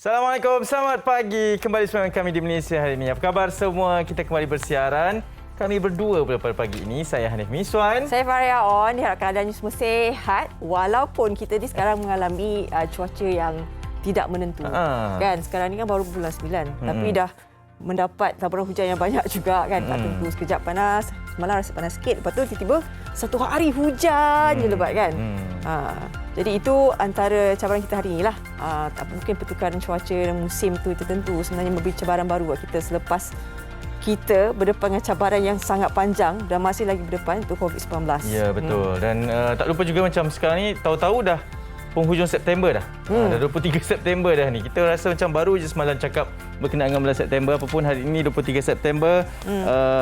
Assalamualaikum, selamat pagi. Kembali bersama kami di Malaysia hari ini. Apa khabar semua? Kita kembali bersiaran. Kami berdua pada pagi ini. Saya Hanif Miswan. Saya Faria On. Diharapkan keadaannya semua sihat. Walaupun kita ni sekarang mengalami cuaca yang tidak menentu. Kan? Sekarang ni kan baru bulan 9. Tapi dah mendapat taburan hujan yang banyak juga kan. Tak tentu, sekejap panas. Semalam rasa panas sikit. Lepas tu tiba-tiba satu hari hujan je lebat kan. Jadi itu antara cabaran kita hari inilah. Tak mungkin pertukaran cuaca dan musim tu tertentu sebenarnya memberi cabaran baru buat kita selepas kita berdepan dengan cabaran yang sangat panjang dan masih lagi berdepan itu COVID-19. Ya, betul. Dan tak lupa juga macam sekarang ni tahu-tahu dah penghujung September dah. Dah 23 September dah ni. Kita rasa macam baru je semalam cakap berkenaan dengan bulan September. Apapun hari ini 23 September,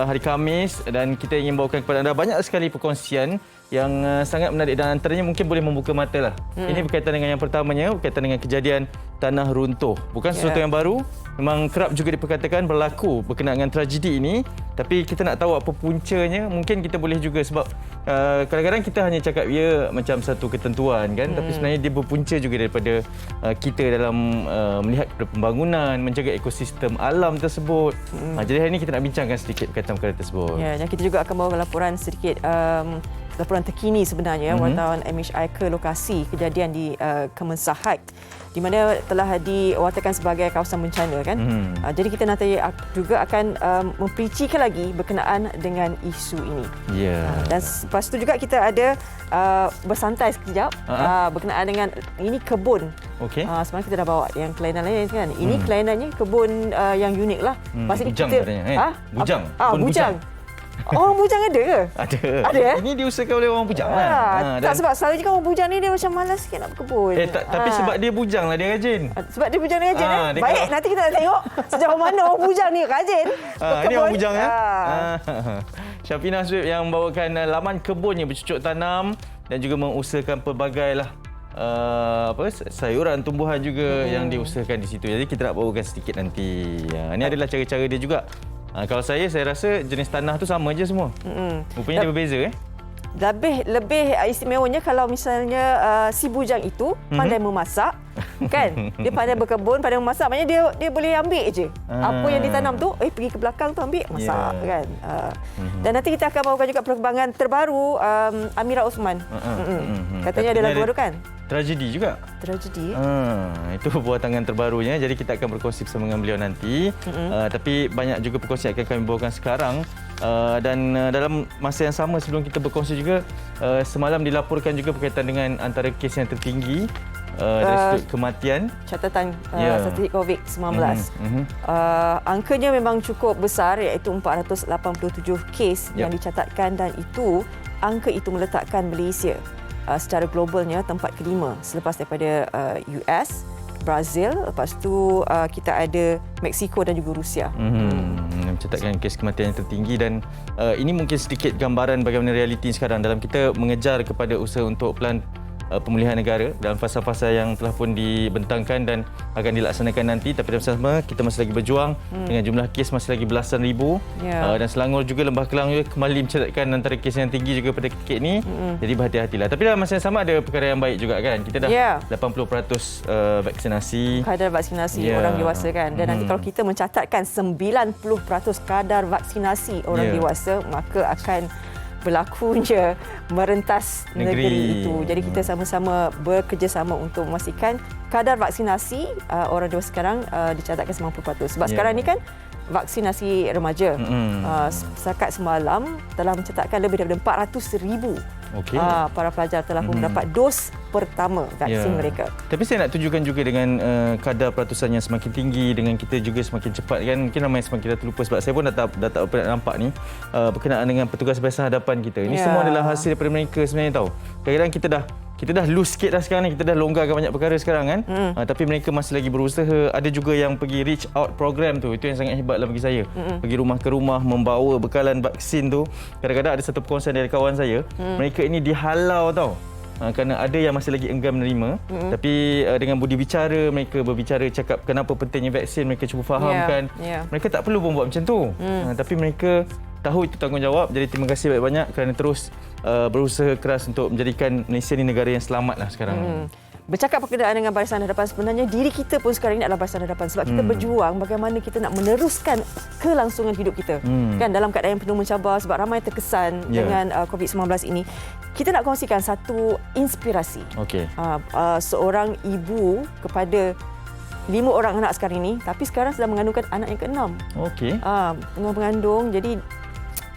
hari Khamis, dan kita ingin bawakan kepada anda banyak sekali perkongsian yang sangat menarik dan antaranya mungkin boleh membuka mata lah. Ini berkaitan dengan yang pertamanya, berkaitan dengan kejadian tanah runtuh. Bukan sesuatu yang baru, memang kerap juga diperkatakan berlaku berkenaan dengan tragedi ini. Tapi kita nak tahu apa puncanya, mungkin kita boleh juga sebab kadang-kadang kita hanya cakap ya macam satu ketentuan kan, tapi sebenarnya dia berpunca juga daripada kita dalam melihat kepada pembangunan, menjaga ekosistem alam tersebut. Jadi hari ini kita nak bincangkan sedikit berkaitan perkara tersebut. Ya, dan kita juga akan bawa laporan sedikit laporan terkini sebenarnya wartawan MHI ke lokasi kejadian di Kemensahat di mana telah diwatakan sebagai kawasan bencana kan. Jadi kita nanti juga akan mempericikan lagi berkenaan dengan isu ini. Dan lepas itu juga kita ada bersantai sekejap berkenaan dengan ini kebun. Semalam kita dah bawa yang kelainan lain kan. Ini kelainannya kebun yang unik lah. Maksudnya kita bujang. Bujang. Orang bujang ada ke? Ada. Ini diusahakan oleh orang bujang lah. Tak, sebab selalunya kan orang bujang ni dia macam malas sikit nak berkebun. Tapi sebab dia bujang lah, dia rajin. Sebab dia bujang ni rajin. Baik, nanti kita nak tengok sejauh mana orang bujang ni rajin berkebun. Ini orang bujang ya. Syafina Sweep yang membawakan laman kebunnya bercucuk tanam dan juga mengusahakan pelbagai lah sayuran, tumbuhan juga yang diusahakan di situ. Jadi kita nak bawakan sedikit nanti. Ini adalah cara-cara dia juga. Kalau saya rasa jenis tanah tu sama je semua. Rupanya dia berbeza Lebih istimewanya kalau misalnya si bujang itu pandai memasak kan. Dia pandai berkebun, pandai memasak, maknanya dia boleh ambil je apa yang ditanam tu, pergi ke belakang tu ambil masak kan. Dan nanti kita akan bawakan juga perkembangan terbaru Amira Osman. Katanya ada lagu baru kan? Tragedi juga. Tragedi. Itu buatangan terbarunya. Jadi kita akan berkongsi bersama dengan beliau nanti. Tapi banyak juga perkongsian akan kami bawakan sekarang. Dan dalam masa yang sama sebelum kita berkongsi juga, semalam dilaporkan juga berkaitan dengan antara kes yang tertinggi dari sudut kematian. Catatan statistik COVID-19. Angkanya memang cukup besar iaitu 487 kes yang dicatatkan dan angka itu meletakkan Malaysia secara globalnya tempat kelima selepas daripada US, Brazil, lepas tu kita ada Mexico dan juga Rusia. Mencatatkan kes kematian yang tertinggi dan ini mungkin sedikit gambaran bagaimana realiti sekarang dalam kita mengejar kepada usaha untuk pelan pemulihan negara dalam fasa-fasa yang telah pun dibentangkan dan akan dilaksanakan nanti. Tapi dalam sama kita masih lagi berjuang dengan jumlah kes masih lagi belasan ribu. Dan Selangor juga, Lembah Kelang juga kembali mencatatkan antara kes yang tinggi juga pada ketika ini. Jadi berhati-hatilah. Tapi dalam masa yang sama ada perkara yang baik juga kan. Kita dah 80% vaksinasi. Kadar vaksinasi orang dewasa kan. Dan nanti kalau kita mencatatkan 90% kadar vaksinasi orang dewasa, maka akan berlakunya merentas negeri itu. Jadi kita sama-sama bekerjasama untuk memastikan kadar vaksinasi orang dewasa sekarang dicatatkan 90%. Sebab sekarang ni kan vaksinasi remaja. Setakat semalam telah mencatatkan lebih daripada 400,000 para pelajar telah pun mendapat dos pertama vaksin mereka. Tapi saya nak tunjukkan juga dengan kadar peratusan yang semakin tinggi, dengan kita juga semakin cepat kan. Mungkin ramai semakin kita terlupa sebab saya pun dah tak pernah nampak ni berkenaan dengan petugas biasa hadapan kita. Ini semua adalah hasil daripada mereka sebenarnya tahu. Kadang-kadang kita dah loose sikit dah sekarang ni, kita dah longgarkan banyak perkara sekarang kan. Tapi mereka masih lagi berusaha. Ada juga yang pergi reach out program tu, itu yang sangat hebat lah bagi saya. Pergi rumah ke rumah membawa bekalan vaksin tu. Kadang-kadang ada satu perkongsian dari kawan saya, mereka ini dihalau tau. Kerana ada yang masih lagi enggan menerima. Tapi dengan budi bicara, mereka berbicara cakap kenapa pentingnya vaksin, mereka cuba fahamkan. Mereka tak perlu pun buat macam tu. Tapi mereka tahu itu tanggungjawab. Jadi terima kasih banyak-banyak kerana terus berusaha keras untuk menjadikan Malaysia ni negara yang selamat lah sekarang. bercakap berkenaan dengan barisan hadapan, sebenarnya diri kita pun sekarang ini adalah barisan hadapan sebab kita berjuang bagaimana kita nak meneruskan kelangsungan hidup kita. Kan dalam keadaan yang penuh mencabar sebab ramai terkesan dengan COVID-19 ini. Kita nak kongsikan satu inspirasi. Seorang ibu kepada 5 orang anak sekarang ini, tapi sekarang sedang mengandungkan anak yang ke-6. Tengah mengandung, jadi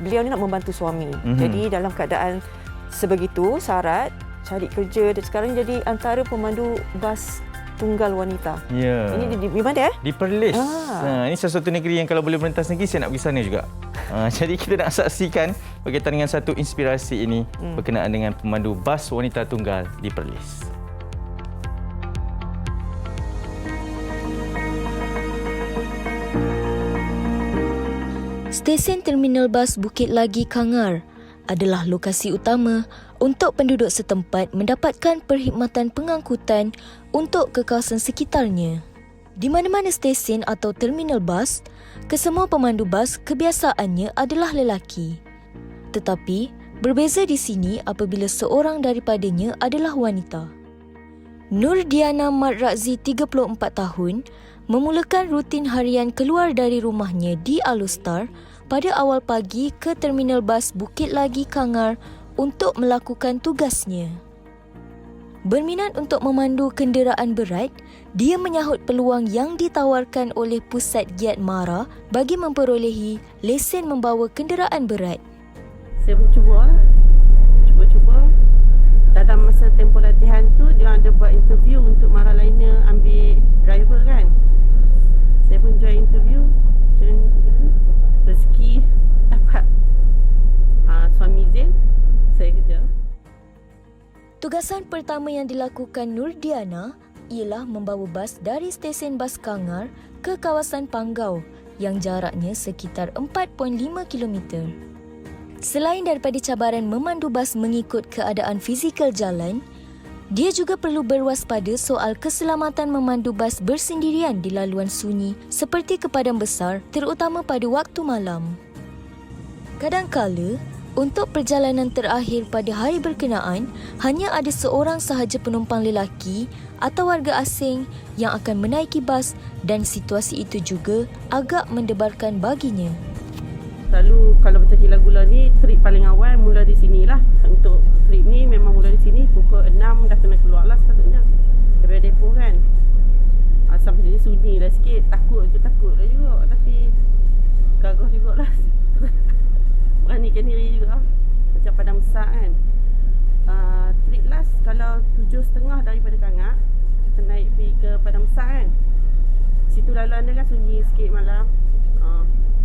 beliau ni nak membantu suami. Jadi dalam keadaan sebegitu, syarat cari kerja dan sekarang jadi antara pemandu bas tunggal wanita. Ini di mana Di Perlis. Ini salah satu negeri yang kalau boleh merentas negeri saya nak pergi sana juga. Jadi kita nak saksikan berkaitan dengan satu inspirasi ini berkenaan dengan pemandu bas wanita tunggal di Perlis. Stesen Terminal Bas Bukit Lagi Kangar adalah lokasi utama untuk penduduk setempat mendapatkan perkhidmatan pengangkutan untuk ke kawasan sekitarnya. Di mana-mana stesen atau terminal bas, kesemua pemandu bas kebiasaannya adalah lelaki. Tetapi, berbeza di sini apabila seorang daripadanya adalah wanita. Nur Diana Mat Rakzi, 34 tahun, memulakan rutin harian keluar dari rumahnya di Alustar pada awal pagi ke Terminal Bas Bukit Lagi Kangar untuk melakukan tugasnya. Berminat untuk memandu kenderaan berat, dia menyahut peluang yang ditawarkan oleh Pusat Giat Mara bagi memperolehi lesen membawa kenderaan berat. Saya pun cuba. Dalam masa tempoh latihan tu, dia ada buat interview untuk Mara Liner ambil driver kan. Saya pun join interview. Rezeki dapat suami Zain, saya kerja. Tugasan pertama yang dilakukan Nur Diana ialah membawa bas dari stesen bas Kangar ke kawasan Panggau yang jaraknya sekitar 4.5 km. Selain daripada cabaran memandu bas mengikut keadaan fizikal jalan, dia juga perlu berwaspada soal keselamatan memandu bas bersendirian di laluan sunyi seperti ke padang besar, terutama pada waktu malam. Kadangkala, untuk perjalanan terakhir pada hari berkenaan, hanya ada seorang sahaja penumpang lelaki atau warga asing yang akan menaiki bas dan situasi itu juga agak mendebarkan baginya. Selalu kalau bercakap gula-gula ni, trip paling awal mula di sinilah. Untuk trip ni memang mula di sini, pukul 6 dah kena keluar lah sepatutnya daripada depo kan. Sampai sini sunyi lah sikit, takut lah juga, tapi gagah jugalah. Beranikan diri juga, macam padang besar kan. Trip last kalau 7.30 daripada Kangar, kita naik pergi ke padang besar kan. Situ laluan dia kan sunyi sikit malam,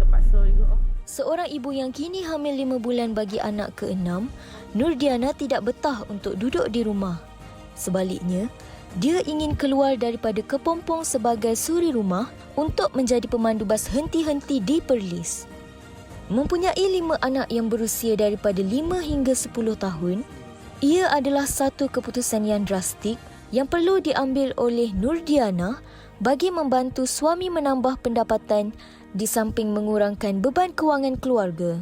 terpaksa juga. Seorang ibu yang kini hamil 5 bulan bagi anak ke-6, Nur Diana tidak betah untuk duduk di rumah. Sebaliknya, dia ingin keluar daripada kepompong sebagai suri rumah untuk menjadi pemandu bas henti-henti di Perlis. Mempunyai 5 anak yang berusia daripada 5 hingga 10 tahun, ia adalah satu keputusan yang drastik yang perlu diambil oleh Nur Diana bagi membantu suami menambah pendapatan di samping mengurangkan beban kewangan keluarga.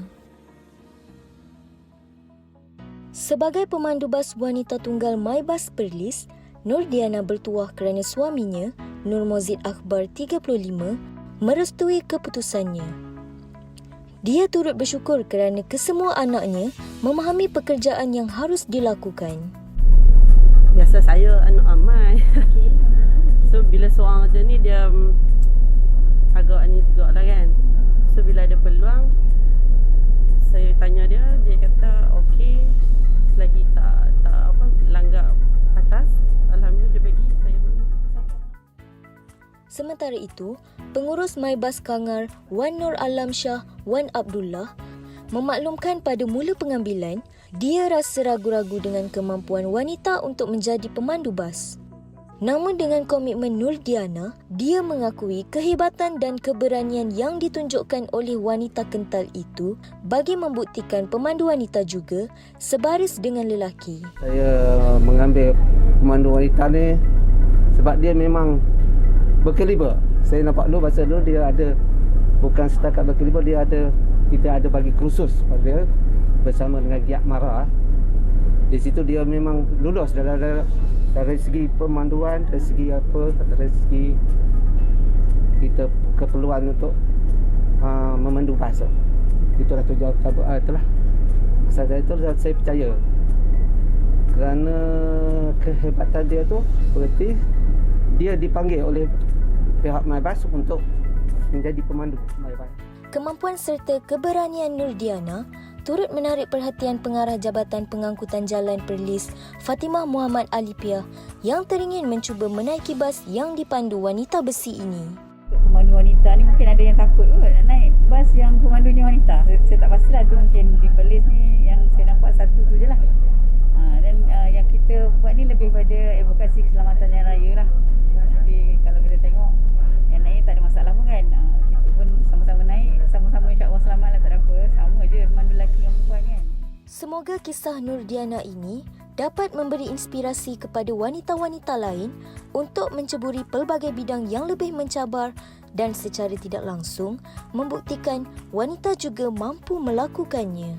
Sebagai pemandu bas wanita tunggal MyBus Perlis, Nur Diana bertuah kerana suaminya, Nur Mozid Akbar 35, merestui keputusannya. Dia turut bersyukur kerana kesemua anaknya memahami pekerjaan yang harus dilakukan. Biasa saya anak amai. So bila seorang je ni dia agak ni juga lah kan. So bila ada peluang, saya tanya dia kata okey, selagi tak langgar atas, alhamdulillah dia bagi saya pun. Sementara itu, pengurus MyBus Kangar Wan Nur Alam Shah Wan Abdullah memaklumkan pada mula pengambilan, dia rasa ragu-ragu dengan kemampuan wanita untuk menjadi pemandu bas. Namun dengan komitmen Nur Diana, dia mengakui kehebatan dan keberanian yang ditunjukkan oleh wanita kental itu bagi membuktikan pemandu wanita juga sebaris dengan lelaki. Saya mengambil pemandu wanita ni sebab dia memang berkaliber. Saya nampak dulu bahasa dulu dia ada, bukan setakat berkaliber, kita ada bagi kursus pada bersama dengan Giat Mara. Di situ dia memang lulus dalam dari segi pemanduan, dari segi apa, dari segi kita keperluan untuk memandu bas. Itulah tujuan itulah. Saya itu saya percaya. Kerana kehebatan dia tu berarti dia dipanggil oleh pihak MyBus untuk menjadi pemandu MyBus. Kemampuan serta keberanian Nurdiana turut menarik perhatian Pengarah Jabatan Pengangkutan Jalan Perlis, Fatimah Muhammad Alipia, yang teringin mencuba menaiki bas yang dipandu wanita besi ini. Pemandu wanita ni mungkin ada yang takut kot naik bas yang pemandunya wanita. Saya tak pastilah, tu mungkin di Perlis ni yang saya nampak satu tu je lah. Dan yang kita buat ni lebih pada advokasi keselamatan jalan raya lah. Tapi kalau kita tengok yang naik tak ada masalah pun kan. Kita pun sama-sama naik, sama-sama insya-Allah selamat lah, tak ada apa. Sama je pemandu lelaki dengan perempuan kan. Semoga kisah Nurdiana ini dapat memberi inspirasi kepada wanita-wanita lain untuk menceburi pelbagai bidang yang lebih mencabar dan secara tidak langsung membuktikan wanita juga mampu melakukannya.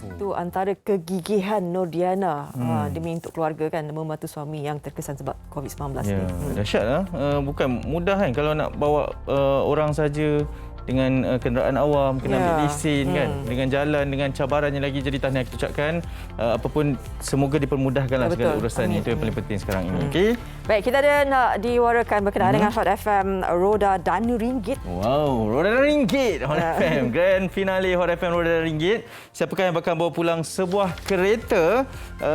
Itu antara kegigihan Nurdiana demi untuk keluarga kan, membantu suami yang terkesan sebab COVID-19 ni. Dahsyatlah. Bukan mudah kan kalau nak bawa orang saja dengan kenderaan awam, kena ambil lesen kan, dengan jalan, dengan cabarannya lagi. Jadi tahniah kita ucapkan, apapun semoga dipermudahkanlah segala urusan ni. Itu yang paling penting sekarang ini. Okey. Baik, kita ada nak diwarakan berkenaan dengan Hot FM Roda dan Ringgit. Wow, Roda dan Ringgit Hot FM. Grand finale Hot FM Roda dan Ringgit. Siapakah yang bakal bawa pulang sebuah kereta?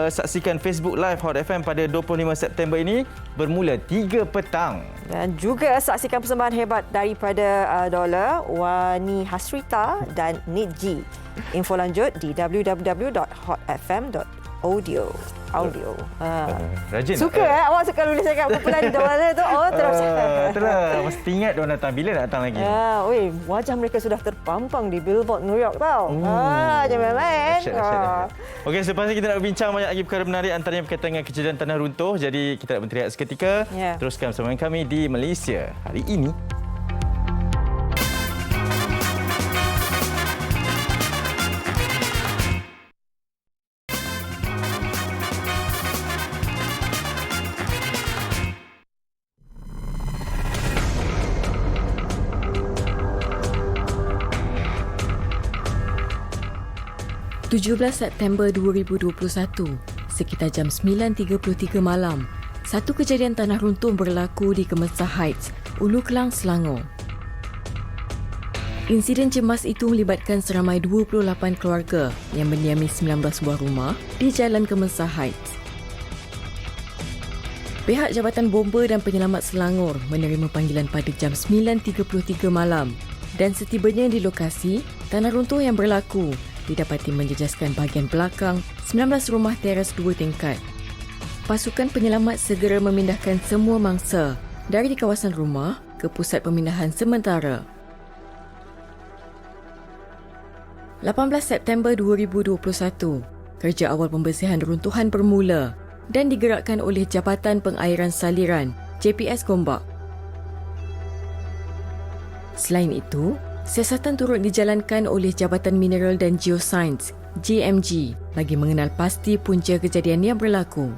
Saksikan Facebook Live Hot FM pada 25 September ini bermula 3 petang. Dan juga saksikan persembahan hebat daripada Dollar, Wani Hasrita dan Nit G. Info lanjut di www.hotfm.audio. Rajin. Suka awak suka nulis cakap kumpulan Dollar tu. Oh, terus. Mesti ingat diorang datang. Bila nak datang lagi? Wajah mereka sudah terpampang di billboard New York tau. Jangan main. Okey, selepas ini kita nak berbincang banyak lagi perkara menarik, antaranya berkaitan dengan kejadian tanah runtuh. Jadi kita nak berteriak seketika. Teruskan bersama kami di Malaysia hari ini. September 2021, sekitar jam 9.33 malam, satu kejadian tanah runtuh berlaku di Kemensah Heights, Ulu Kelang, Selangor. Insiden cemas itu melibatkan seramai 28 keluarga yang mendiami 19 buah rumah di Jalan Kemensah Heights. Pihak Jabatan Bomba dan Penyelamat Selangor menerima panggilan pada jam 9.33 malam dan setibanya di lokasi, tanah runtuh yang berlaku didapati menjejaskan bahagian belakang 19 rumah teras 2 tingkat. Pasukan penyelamat segera memindahkan semua mangsa dari kawasan rumah ke pusat pemindahan sementara. 18 September 2021, kerja awal pembersihan runtuhan bermula dan digerakkan oleh Jabatan Pengairan Saliran JPS Gombak. Selain itu, siasatan turut dijalankan oleh Jabatan Mineral dan Geoscience JMG bagi mengenal pasti punca kejadian yang berlaku.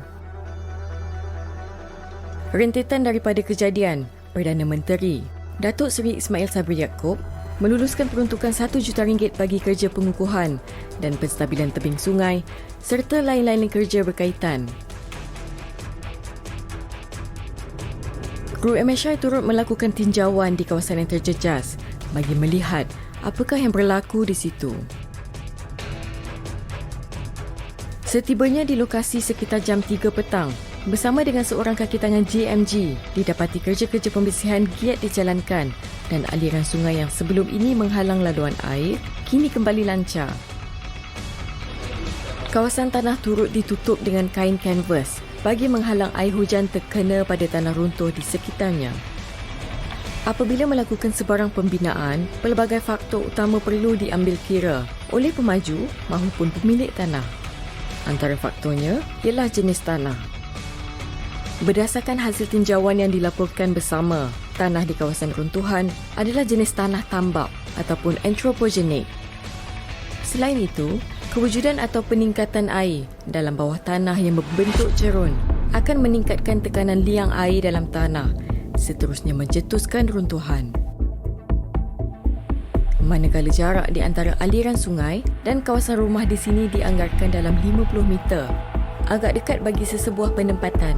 Rentetan daripada kejadian, Perdana Menteri Datuk Seri Ismail Sabri Yaakob meluluskan peruntukan RM1 juta bagi kerja pengukuhan dan penstabilan tebing sungai serta lain-lain kerja berkaitan. Kru MSI turut melakukan tinjauan di kawasan yang terjejas bagi melihat apakah yang berlaku di situ. Setibanya di lokasi sekitar jam 3 petang, bersama dengan seorang kaki tangan JMG, didapati kerja-kerja pembersihan giat dijalankan dan aliran sungai yang sebelum ini menghalang laluan air kini kembali lancar. Kawasan tanah turut ditutup dengan kain kanvas bagi menghalang air hujan terkena pada tanah runtuh di sekitarnya. Apabila melakukan sebarang pembinaan, pelbagai faktor utama perlu diambil kira oleh pemaju maupun pemilik tanah. Antara faktornya ialah jenis tanah. Berdasarkan hasil tinjauan yang dilaporkan bersama, tanah di kawasan runtuhan adalah jenis tanah tambak ataupun anthropogenic. Selain itu, Kewujudan atau peningkatan air dalam bawah tanah yang membentuk cerun akan meningkatkan tekanan liang air dalam tanah, seterusnya mencetuskan runtuhan. Manakala jarak di antara aliran sungai dan kawasan rumah di sini dianggarkan dalam 50 meter, agak dekat bagi sesebuah penempatan.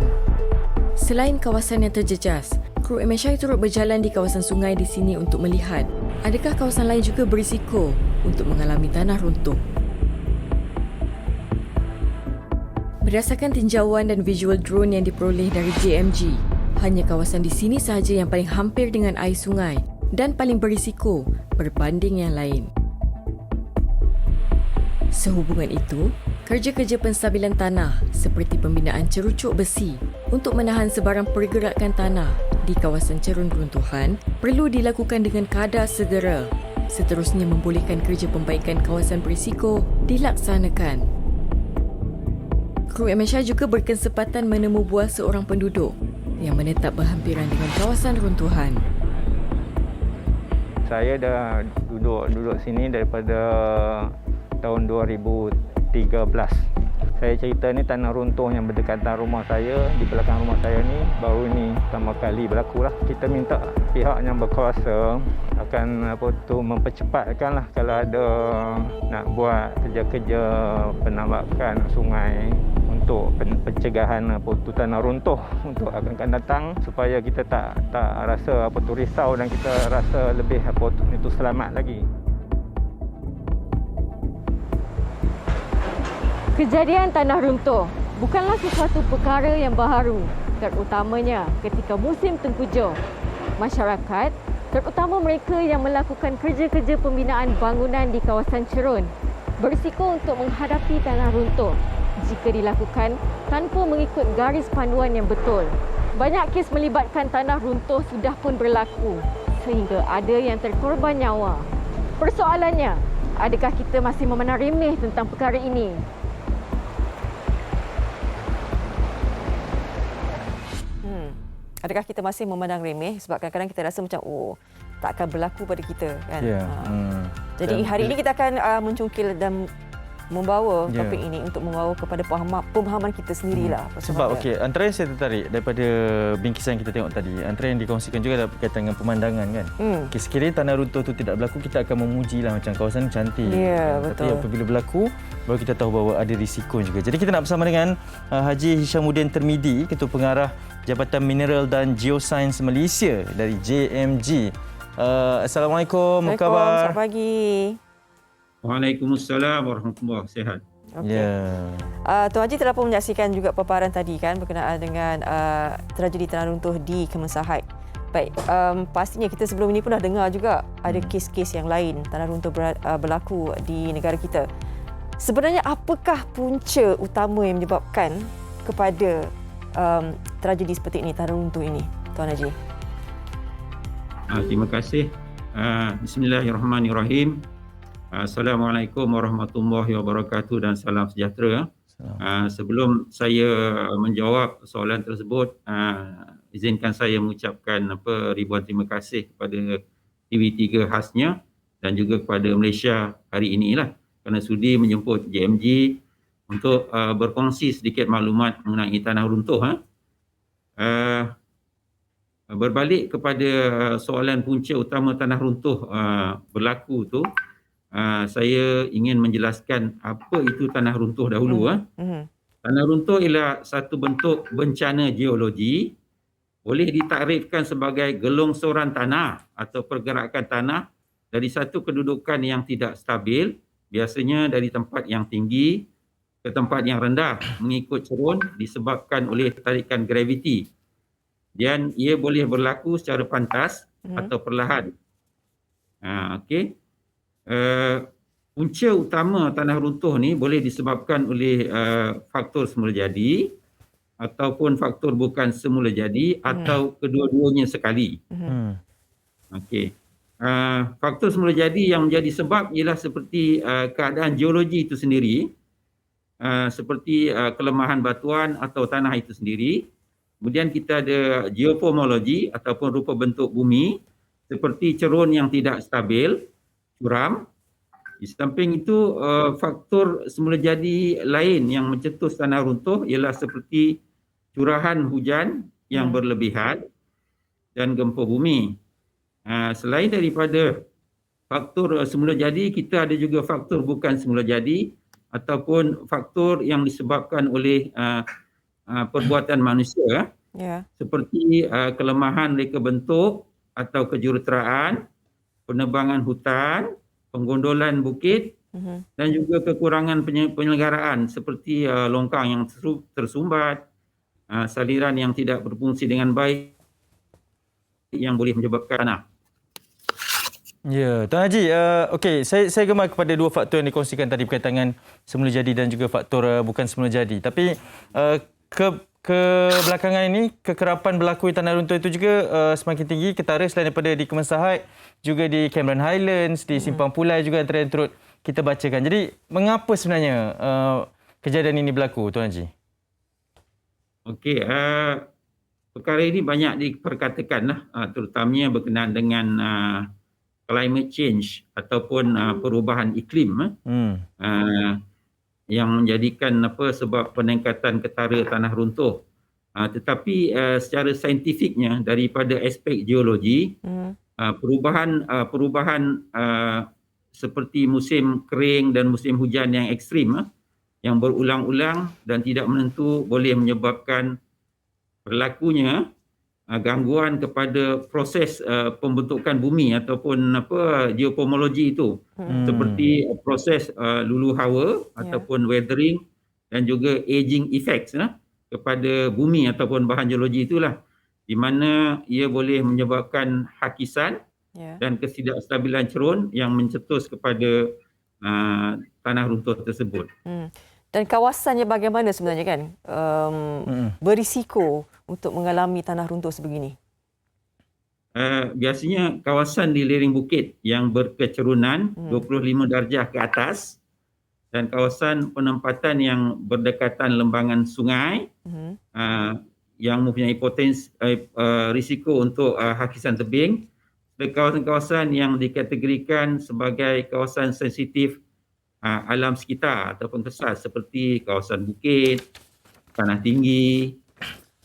Selain kawasan yang terjejas, kru MSI turut berjalan di kawasan sungai di sini untuk melihat adakah kawasan lain juga berisiko untuk mengalami tanah runtuh. Berdasarkan tinjauan dan visual drone yang diperoleh dari JMG, hanya kawasan di sini sahaja yang paling hampir dengan air sungai dan paling berisiko berbanding yang lain. Sehubungan itu, kerja-kerja penstabilan tanah seperti pembinaan cerucuk besi untuk menahan sebarang pergerakan tanah di kawasan cerun runtuhan perlu dilakukan dengan kadar segera. Seterusnya membolehkan kerja pembaikan kawasan berisiko dilaksanakan. Kru MSI juga berkesempatan menemu buah seorang penduduk yang menetap berhampiran dengan kawasan runtuhan. Saya dah duduk sini daripada tahun 2013. Saya cerita ni tanah runtuh yang berdekatan rumah saya, di belakang rumah saya ni baru ni pertama kali berlaku lah. Kita minta pihak yang berkuasa akan mempercepatkan lah kalau ada nak buat kerja-kerja penambakan sungai untuk pencegahan tanah runtuh untuk akan datang, supaya kita tak rasa risau dan kita rasa lebih selamat lagi. Kejadian tanah runtuh bukanlah sesuatu perkara yang baharu, terutamanya ketika musim tengkujuh. Masyarakat, terutama mereka yang melakukan kerja-kerja pembinaan bangunan di kawasan cerun, berisiko untuk menghadapi tanah runtuh jika dilakukan tanpa mengikut garis panduan yang betul. Banyak kes melibatkan tanah runtuh sudah pun berlaku sehingga ada yang terkorban nyawa. Persoalannya, adakah kita masih memandang remeh tentang perkara ini? Adakah kita masih memandang remeh sebab kadang-kadang kita rasa macam tak akan berlaku pada kita kan. Jadi hari ini kita akan mencungkil dan membawa topik ini untuk membawa kepada pemahaman kita sendirilah. Sebab antara yang saya tertarik daripada bingkisan kita tengok tadi, antara yang dikongsikan juga adalah berkaitan dengan pemandangan kan. Sekiranya tanah runtuh itu tidak berlaku, kita akan memujilah macam kawasan cantik. Tapi apabila berlaku, baru kita tahu bahawa ada risiko juga. Jadi kita nak bersama dengan Haji Hishamuddin Termidi, Ketua Pengarah Jabatan Mineral dan Geosains Malaysia dari JMG. Assalamualaikum, apa khabar? Selamat pagi. Waalaikumsalam warahmatullahi wabarakatuh. Tuan Haji telah pun menyaksikan juga paparan tadi kan berkenaan dengan tragedi tanah runtuh di Kemensahat. Baik, pastinya kita sebelum ini pun dah dengar juga ada kes-kes yang lain tanah runtuh berlaku di negara kita. Sebenarnya apakah punca utama yang menyebabkan kepada tragedi seperti ini, tanah runtuh ini, Tuan Haji? Terima kasih. Bismillahirrahmanirrahim. Assalamualaikum warahmatullahi wabarakatuh dan salam sejahtera. Sebelum saya menjawab soalan tersebut, izinkan saya mengucapkan ribuan terima kasih kepada TV3 khasnya dan juga kepada Malaysia hari inilah kerana sudi menjemput JMG untuk berkongsi sedikit maklumat mengenai tanah runtuh. Berbalik kepada soalan punca utama tanah runtuh berlaku tu, saya ingin menjelaskan apa itu tanah runtuh dahulu. Tanah runtuh ialah satu bentuk bencana geologi, boleh ditakrifkan sebagai gelongsoran tanah atau pergerakan tanah dari satu kedudukan yang tidak stabil, biasanya dari tempat yang tinggi ke tempat yang rendah mengikut cerun disebabkan oleh tarikan graviti. Dan ia boleh berlaku secara pantas atau perlahan. Punca utama tanah runtuh ni boleh disebabkan oleh faktor semula jadi ataupun faktor bukan semula jadi atau kedua-duanya sekali. Faktor semula jadi yang menjadi sebab ialah seperti keadaan geologi itu sendiri, seperti kelemahan batuan atau tanah itu sendiri. Kemudian kita ada geomorfologi ataupun rupa bentuk bumi seperti cerun yang tidak stabil, curam. Di samping itu, faktor semula jadi lain yang mencetus tanah runtuh ialah seperti curahan hujan yang berlebihan dan gempa bumi. Selain daripada faktor semula jadi, kita ada juga faktor bukan semula jadi ataupun faktor yang disebabkan oleh perbuatan manusia, seperti kelemahan reka bentuk atau kejuruteraan, penebangan hutan, penggondolan bukit dan juga kekurangan penyelenggaraan seperti longkang yang tersumbat, saliran yang tidak berfungsi dengan baik yang boleh menyebabkan tanah. Ya, Tuan Haji, okey, saya gemar kepada dua faktor yang dikongsikan tadi berkaitan dengan semula jadi dan juga faktor bukan semula jadi. Tapi kebelakangan ini kekerapan berlaku di tanah runtuh itu juga semakin tinggi, ketara selain daripada di Kemensahat, juga di Cameron Highlands, di Simpang Pulai juga antara yang turut kita bacakan. Jadi mengapa sebenarnya kejadian ini berlaku, Tuan Haji? Okey, perkara ini banyak diperkatakan terutamanya berkenaan dengan climate change ataupun perubahan iklim yang menjadikan sebab peningkatan ketara tanah runtuh. Tetapi secara saintifiknya daripada aspek geologi, perubahan seperti musim kering dan musim hujan yang ekstrim yang berulang-ulang dan tidak menentu boleh menyebabkan berlakunya gangguan kepada proses pembentukan bumi ataupun geopomologi itu, seperti proses lulu hawa ataupun weathering dan juga aging effects kepada bumi ataupun bahan geologi itulah, di mana ia boleh menyebabkan hakisan dan ketidakstabilan cerun yang mencetus kepada tanah runtuh tersebut. Dan kawasannya bagaimana sebenarnya kan berisiko untuk mengalami tanah runtuh sebegini? Biasanya kawasan di lereng bukit yang berkecerunan 25 darjah ke atas dan kawasan penempatan yang berdekatan lembangan sungai yang mempunyai potensi risiko untuk hakisan tebing, dan kawasan-kawasan yang dikategorikan sebagai kawasan sensitif alam sekitar ataupun kesat seperti kawasan bukit, tanah tinggi,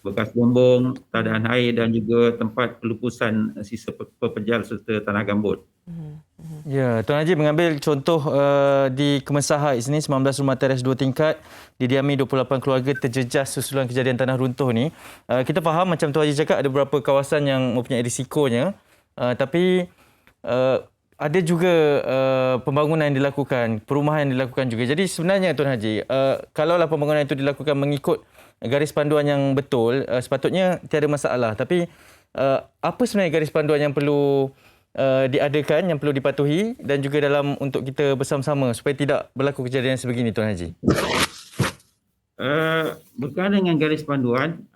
bekas bumbung, keadaan air dan juga tempat pelupusan sisa pepejal serta tanah gambut. Ya, Tuan Haji mengambil contoh di Kemensahat sini 19 rumah teres 2 tingkat didiami 28 keluarga terjejas susulan kejadian tanah runtuh ni. Kita faham macam Tuan Haji cakap ada beberapa kawasan yang mempunyai risikonya, tapi ada juga pembangunan yang dilakukan, perumahan yang dilakukan juga. Jadi sebenarnya Tuan Haji, kalaulah pembangunan itu dilakukan mengikut garis panduan yang betul, sepatutnya tiada masalah. Tapi apa sebenarnya garis panduan yang perlu diadakan, yang perlu dipatuhi dan juga dalam untuk kita bersama-sama supaya tidak berlaku kejadian sebegini, Tuan Haji? Berkaitan dengan garis panduan,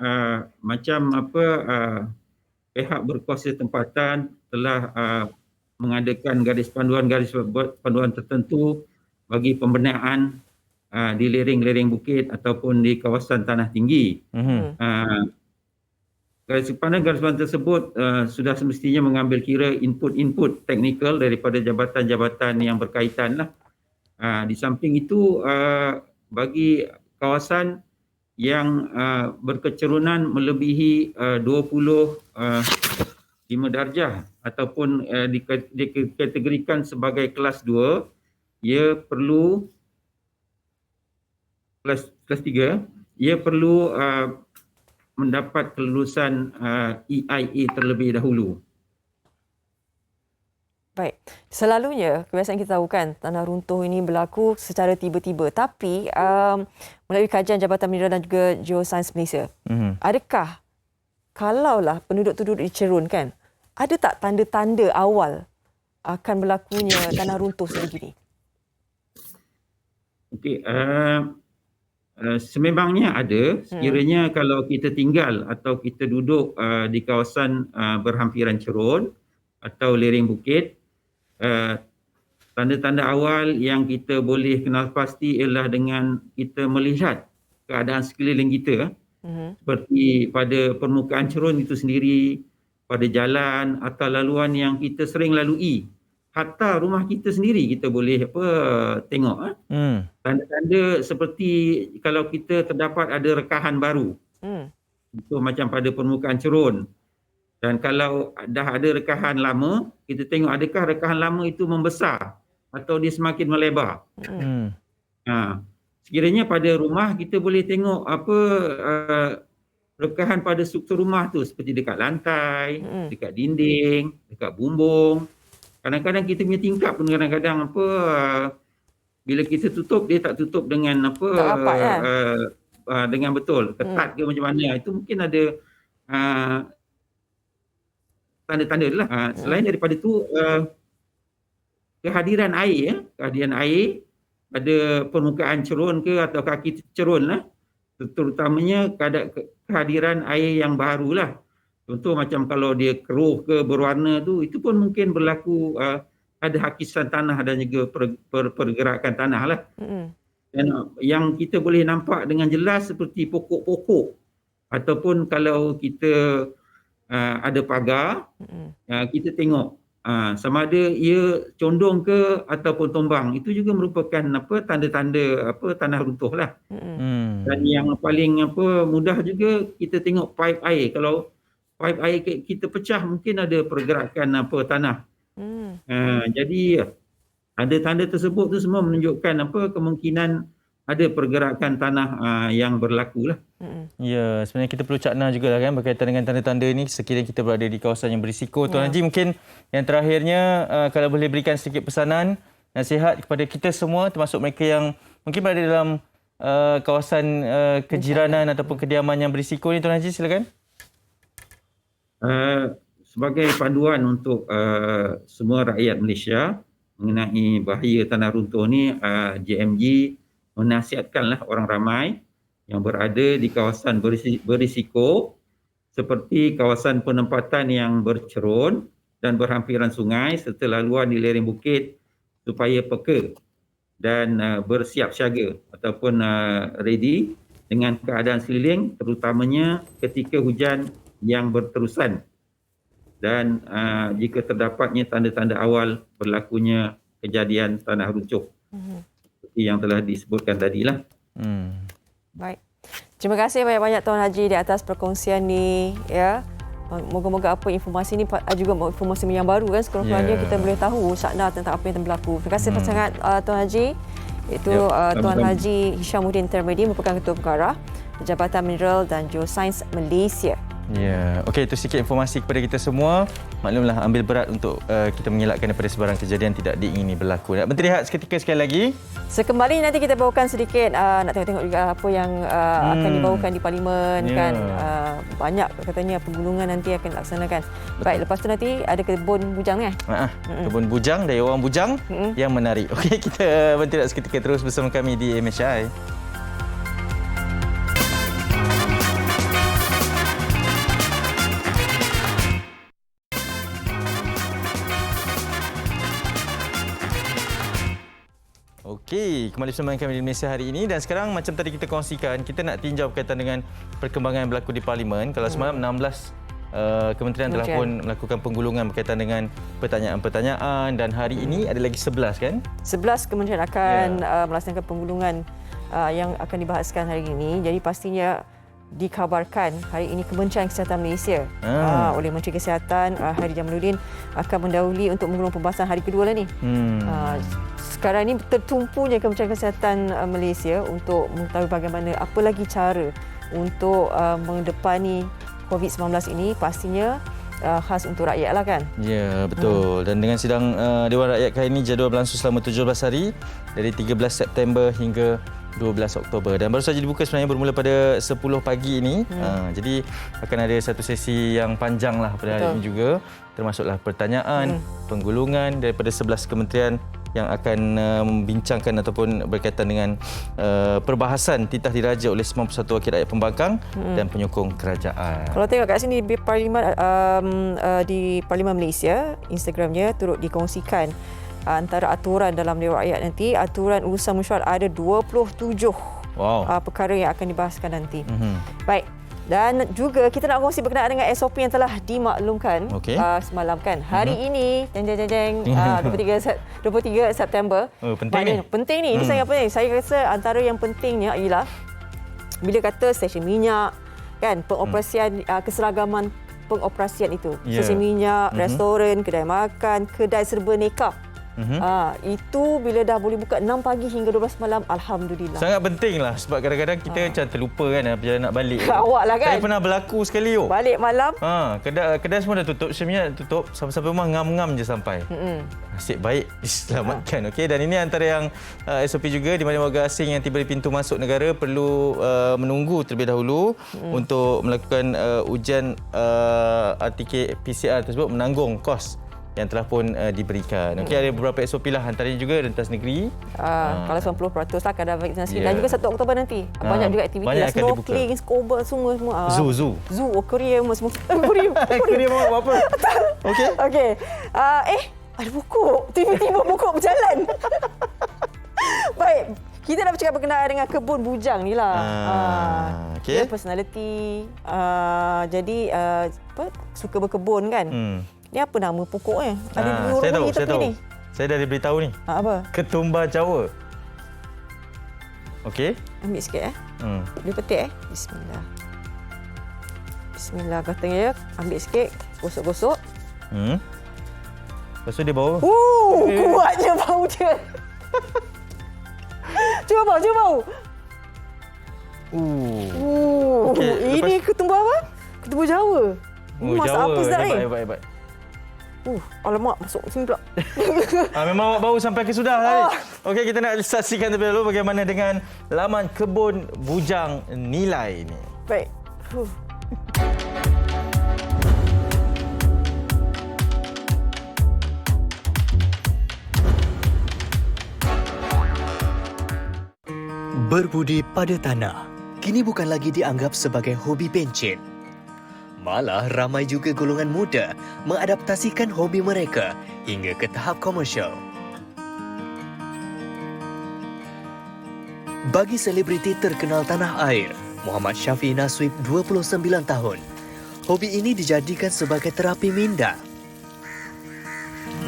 pihak berkuasa tempatan telah mengadakan garis panduan tertentu bagi pembinaan di lereng-lereng bukit ataupun di kawasan tanah tinggi. Garis panduan tersebut sudah semestinya mengambil kira input-input teknikal daripada jabatan-jabatan yang berkaitan. Di samping itu, bagi kawasan yang berkecerunan melebihi 25 darjah ataupun dikategorikan sebagai kelas 2, ia perlu kelas 3, ia perlu mendapat kelulusan EIA terlebih dahulu. Baik. Selalunya kebiasaan kita tahu kan tanah runtuh ini berlaku secara tiba-tiba, tapi melalui kajian Jabatan Mineral dan juga Geosains Malaysia, adakah kalaulah penduduk-penduduk dicerun kan, ada tak tanda-tanda awal akan berlakunya tanah runtuh sebegini? Okey, sememangnya ada. Sekiranya kalau kita tinggal atau kita duduk di kawasan berhampiran cerun atau lereng bukit, tanda-tanda awal yang kita boleh kenal pasti ialah dengan kita melihat keadaan sekeliling kita, seperti pada permukaan cerun itu sendiri, pada jalan atau laluan yang kita sering lalui, harta rumah kita sendiri kita boleh tengok tanda-tanda seperti kalau kita terdapat ada rekahan baru. Itu macam pada permukaan cerun. Dan kalau dah ada rekahan lama, kita tengok adakah rekahan lama itu membesar atau dia semakin melebar. Sekiranya pada rumah kita boleh tengok rekahan pada struktur rumah tu seperti dekat lantai, dekat dinding, dekat bumbung. Kadang-kadang kita punya tingkap pun kadang-kadang bila kita tutup dia tak tutup dengan dengan betul, ketat ke macam mana. Itu mungkin ada tanda-tanda lah. Selain daripada tu kehadiran air pada permukaan cerun ke atau kaki cerun lah, terutamanya kehadiran air yang baru lah. Contoh macam kalau dia keruh ke berwarna tu, itu pun mungkin berlaku ada hakisan tanah dan juga pergerakan tanah lah. Dan yang kita boleh nampak dengan jelas seperti pokok-pokok ataupun kalau kita ada pagar, kita tengok sama ada ia condong ke ataupun tombang. Itu juga merupakan tanda-tanda tanah runtuh lah. Dan yang paling mudah juga kita tengok paip air. Kalau paip air kita pecah mungkin ada pergerakan tanah. Jadi ada tanda tersebut tu semua menunjukkan kemungkinan ada pergerakan tanah yang berlaku lah. Ya, sebenarnya kita perlu cakna juga lah kan berkaitan dengan tanda-tanda ni sekiranya kita berada di kawasan yang berisiko. Tuan Haji, mungkin yang terakhirnya kalau boleh berikan sedikit pesanan, nasihat kepada kita semua termasuk mereka yang mungkin berada dalam kawasan kejiranan ataupun kediaman yang berisiko ni, Tuan Haji, silakan. Sebagai panduan untuk semua rakyat Malaysia mengenai bahaya tanah runtuh ni, JMG menasihatkanlah orang ramai yang berada di kawasan berisiko seperti kawasan penempatan yang bercerun dan berhampiran sungai serta laluan di lereng bukit supaya peka dan bersiap siaga ataupun ready dengan keadaan sekeliling, terutamanya ketika hujan yang berterusan dan jika terdapatnya tanda-tanda awal berlakunya kejadian tanah runtuh seperti yang telah disebutkan tadilah. Baik. Terima kasih banyak-banyak Tuan Haji di atas perkongsian ni, ya. Moga-moga apa informasi ni juga informasi yang baru kan, sekurang-kurangnya kita boleh tahu sakna tentang apa yang berlaku. Terima kasih sangat Tuan Haji. Itu Tuan Haji Hishamuddin Termedi, merupakan Ketua Pengarah Jabatan Mineral dan Geosains Malaysia. Ya, okey, itu sedikit informasi kepada kita semua. Maklumlah ambil berat untuk kita mengelakkan daripada sebarang kejadian tidak diingini berlaku. Nak berteriak seketika sekali lagi. Sekembali nanti kita bawakan sedikit nak tengok-tengok juga apa yang akan dibawakan di Parlimen kan. Banyak katanya penggulungan nanti akan dilaksanakan. Baik, lepas tu nanti ada kebun bujang ni. Kebun bujang dari orang bujang yang menarik. Okey, kita berteriak seketika terus bersama kami di MHI. Okey, kembali bersama kami di Malaysia hari ini dan sekarang macam tadi kita kongsikan, kita nak tinjau berkaitan dengan perkembangan yang berlaku di Parlimen. Kalau semalam 16 kementerian telah pun melakukan penggulungan berkaitan dengan pertanyaan-pertanyaan dan hari ini ada lagi 11 kan? 11 kementerian akan melaksanakan penggulungan yang akan dibahaskan hari ini. Jadi pastinya dikabarkan hari ini Kementerian Kesihatan Malaysia oleh Menteri Kesihatan Hadi Jamaluddin akan mendahului untuk menggulung pembahasan hari kedua lah ni. Sekarang ini tertumpunya Kementerian Kesihatan Malaysia untuk mengetahui bagaimana apa lagi cara untuk mengedepani COVID-19 ini, pastinya khas untuk rakyat lah kan? Ya, betul. Dan dengan sidang Dewan Rakyat kali ini jadual berlangsung selama 17 hari dari 13 September hingga 12 Oktober dan baru saja dibuka sebenarnya bermula pada 10 pagi ini. Jadi akan ada satu sesi yang panjang lah pada hari ini juga, termasuklah pertanyaan, penggulungan daripada 11 kementerian yang akan membincangkan ataupun berkaitan dengan perbahasan titah diraja oleh 91 wakil rakyat pembangkang dan penyokong kerajaan. Kalau tengok kat sini di Parlimen Malaysia, Instagramnya turut dikongsikan antara aturan dalam Dewan Rakyat nanti, aturan urusan mesyuarat ada 27 perkara yang akan dibahaskan nanti. Baik, Dan juga kita nak kongsi berkenaan dengan SOP yang telah dimaklumkan semalam kan. Hari ini, 23 September. Penting ni. Penting ni. Ini sangat penting. Saya rasa antara yang pentingnya ialah bila kata stesen minyak, kan, pengoperasian, keseragaman pengoperasian itu. Stesen minyak, restoran, kedai makan, kedai serba nikah. Itu bila dah boleh buka 6 pagi hingga 12 malam, alhamdulillah. Sangat penting lah sebab kadang-kadang kita macam terlupa kan bila nak balik. Awak lah kan. Saya pernah berlaku sekali. Balik malam. Kedai semua dah tutup, sebenarnya tutup. Sampai-sampai rumah ngam-ngam je sampai. Nasib baik diselamatkan. Okey, dan ini antara yang SOP juga di mana warga asing yang tiba di pintu masuk negara perlu menunggu terlebih dahulu untuk melakukan ujian RTK PCR tersebut, menanggung kos yang telah pun diberikan. Okey, ada beberapa SOP lah, antaranya juga rentas negeri. Kalau 90% lah kadar vaksinasi. Dan juga 1 Oktober nanti. Banyak juga aktiviti lah. Snorkeling, scuba, semua. Zoo. Aquarium semua. Aquarium apa? Okey. Ada pokok. Tiba-tiba pokok berjalan. Baik. Kita dah bercakap berkenaan dengan kebun bujang ni lah. Okey. Personality. Jadi, suka berkebun kan. Ni apa nama pokoknya? Ada 2 rumah kita ni. Saya dah diberitahu ni. Apa? Ketumbar Jawa. Okey. Ambil sikit Dia petik Bismillah. Bismillah katanya. Ambil sikit, gosok-gosok. Lepas tu dia bau. Kuatnya bau dia. Cuba bau. Okay, ini ketumbar apa? Ketumbar Jawa. Masak Jawa. apa sedap ni? Hebat. Alamak, masuk sini pula. Memang awak bau sampai ke sudah tadi. Okey, kita nak saksikan terlebih dahulu bagaimana dengan laman kebun bujang Nilai ini. Baik. Berbudi pada tanah kini bukan lagi dianggap sebagai hobi pencen. Malah ramai juga golongan muda mengadaptasikan hobi mereka hingga ke tahap komersial. Bagi selebriti terkenal tanah air, Muhammad Syafiee Naswib 29 tahun, hobi ini dijadikan sebagai terapi minda.